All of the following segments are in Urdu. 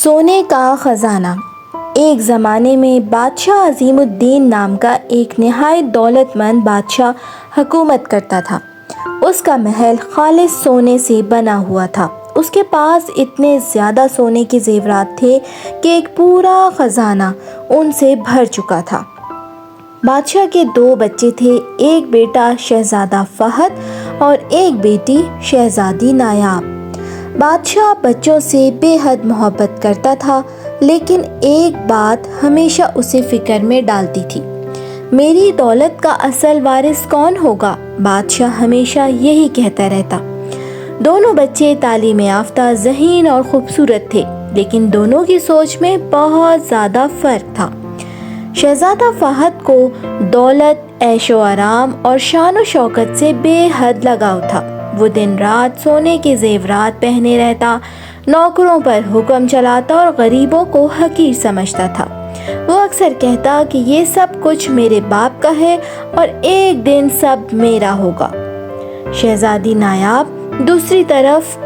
سونے کا خزانہ۔ ایک زمانے میں بادشاہ عظیم الدین نام کا ایک نہایت دولت مند بادشاہ حکومت کرتا تھا۔ اس کا محل خالص سونے سے بنا ہوا تھا۔ اس کے پاس اتنے زیادہ سونے کے زیورات تھے کہ ایک پورا خزانہ ان سے بھر چکا تھا۔ بادشاہ کے 2 بچے تھے، ایک بیٹا شہزادہ فہد اور ایک بیٹی شہزادی نایاب۔ بادشاہ بچوں سے بے حد محبت کرتا تھا، لیکن ایک بات ہمیشہ اسے فکر میں ڈالتی تھی، میری دولت کا اصل وارث کون ہوگا؟ بادشاہ ہمیشہ یہی کہتا رہتا۔ دونوں بچے تعلیم یافتہ، ذہین اور خوبصورت تھے، لیکن دونوں کی سوچ میں بہت زیادہ فرق تھا۔ شہزادہ فہد کو دولت، عیش و آرام اور شان و شوکت سے بے حد لگاؤ تھا۔ وہ دن رات سونے کے زیورات پہنے رہتا، نوکروں پر حکم چلاتا اور غریبوں کو حقیر سمجھتا تھا۔ وہ اکثر کہتا کہ یہ سب کچھ میرے باپ کا ہے اور ایک دن سب میرا ہوگا۔ شہزادی نایاب دوسری طرف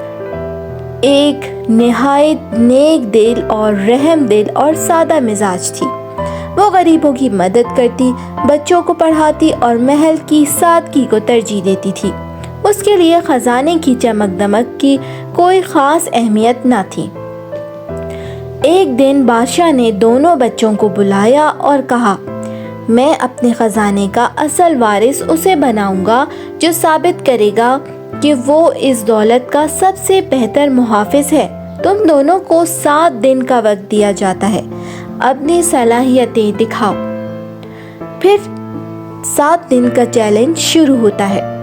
ایک نہایت نیک دل اور رحم دل اور سادہ مزاج تھی۔ وہ غریبوں کی مدد کرتی، بچوں کو پڑھاتی اور محل کی سادگی کو ترجیح دیتی تھی۔ اس کے لیے خزانے کی چمک دمک کی کوئی خاص اہمیت نہ تھی۔ ایک دن بادشاہ نے دونوں بچوں کو بلایا اور کہا، میں اپنے خزانے کا اصل وارث اسے بناؤں گا جو ثابت کرے گا کہ وہ اس دولت کا سب سے بہتر محافظ ہے۔ تم دونوں کو 7 دن کا وقت دیا جاتا ہے، اپنی صلاحیتیں دکھاؤ۔ پھر 7 دن کا چیلنج شروع ہوتا ہے۔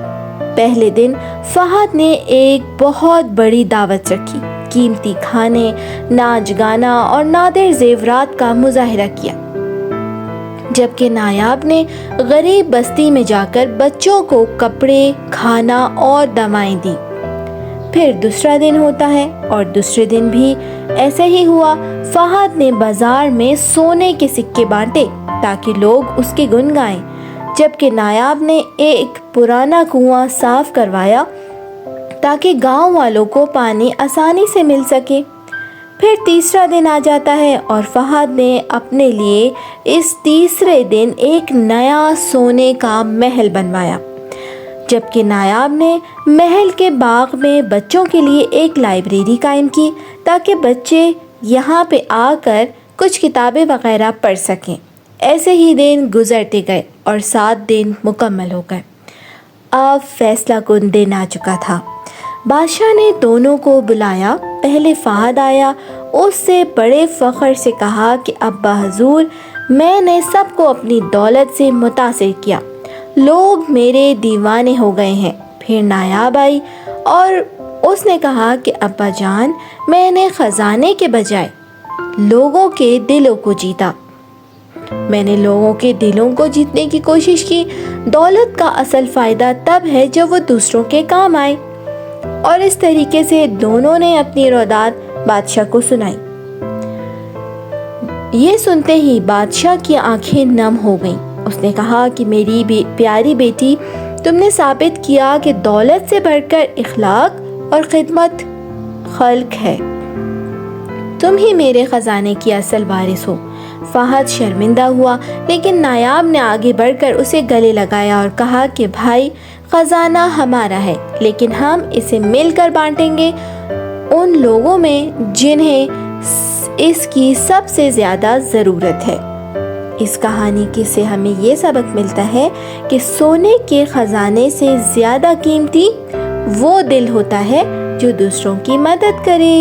پہلے دن فہد نے ایک بہت بڑی دعوت رکھی، قیمتی کھانے، ناچ گانا اور نادر زیورات کا مظاہرہ کیا، جبکہ نایاب نے غریب بستی میں جا کر بچوں کو کپڑے، کھانا اور دوائیں دی۔ پھر دوسرا دن ہوتا ہے اور دوسرے دن بھی ایسے ہی ہوا۔ فہد نے بازار میں سونے کے سکے بانٹے تاکہ لوگ اس کے گن گائیں، جبکہ نایاب نے ایک پرانا کنواں صاف کروایا تاکہ گاؤں والوں کو پانی آسانی سے مل سکے۔ پھر تیسرا دن آ جاتا ہے اور فہد نے اپنے لیے اس تیسرے دن ایک نیا سونے کا محل بنوایا، جبکہ نایاب نے محل کے باغ میں بچوں کے لیے ایک لائبریری قائم کی تاکہ بچے یہاں پہ آ کر کچھ کتابیں وغیرہ پڑھ سکیں۔ ایسے ہی دن گزرتے گئے اور 7 دن مکمل ہو گئے۔ اب فیصلہ کن دن آ چکا تھا۔ بادشاہ نے دونوں کو بلایا۔ پہلے فہد آیا، اس سے بڑے فخر سے کہا کہ ابا حضور، میں نے سب کو اپنی دولت سے متاثر کیا، لوگ میرے دیوانے ہو گئے ہیں۔ پھر نایاب آئی اور اس نے کہا کہ ابا جان، میں نے خزانے کے بجائے لوگوں کے دلوں کو جیتا۔ میں نے لوگوں کے دلوں کو جیتنے کی کوشش کی۔ دولت کا اصل فائدہ تب ہے جب وہ دوسروں کے کام آئے۔ اور اس طریقے سے دونوں نے اپنی رودات بادشاہ کو سنائی۔ یہ سنتے ہی بادشاہ کی آنکھیں نم ہو گئیں۔ اس نے کہا کہ میری پیاری بیٹی، تم نے ثابت کیا کہ دولت سے بڑھ کر اخلاق اور خدمت خلق ہے۔ تم ہی میرے خزانے کی اصل وارث ہو۔ فہد شرمندہ ہوا، لیکن نایاب نے آگے بڑھ کر اسے گلے لگایا اور کہا کہ بھائی، خزانہ ہمارا ہے، لیکن ہم اسے مل کر بانٹیں گے ان لوگوں میں جنہیں اس کی سب سے زیادہ ضرورت ہے۔ اس کہانی سے ہمیں یہ سبق ملتا ہے کہ سونے کے خزانے سے زیادہ قیمتی وہ دل ہوتا ہے جو دوسروں کی مدد کرے۔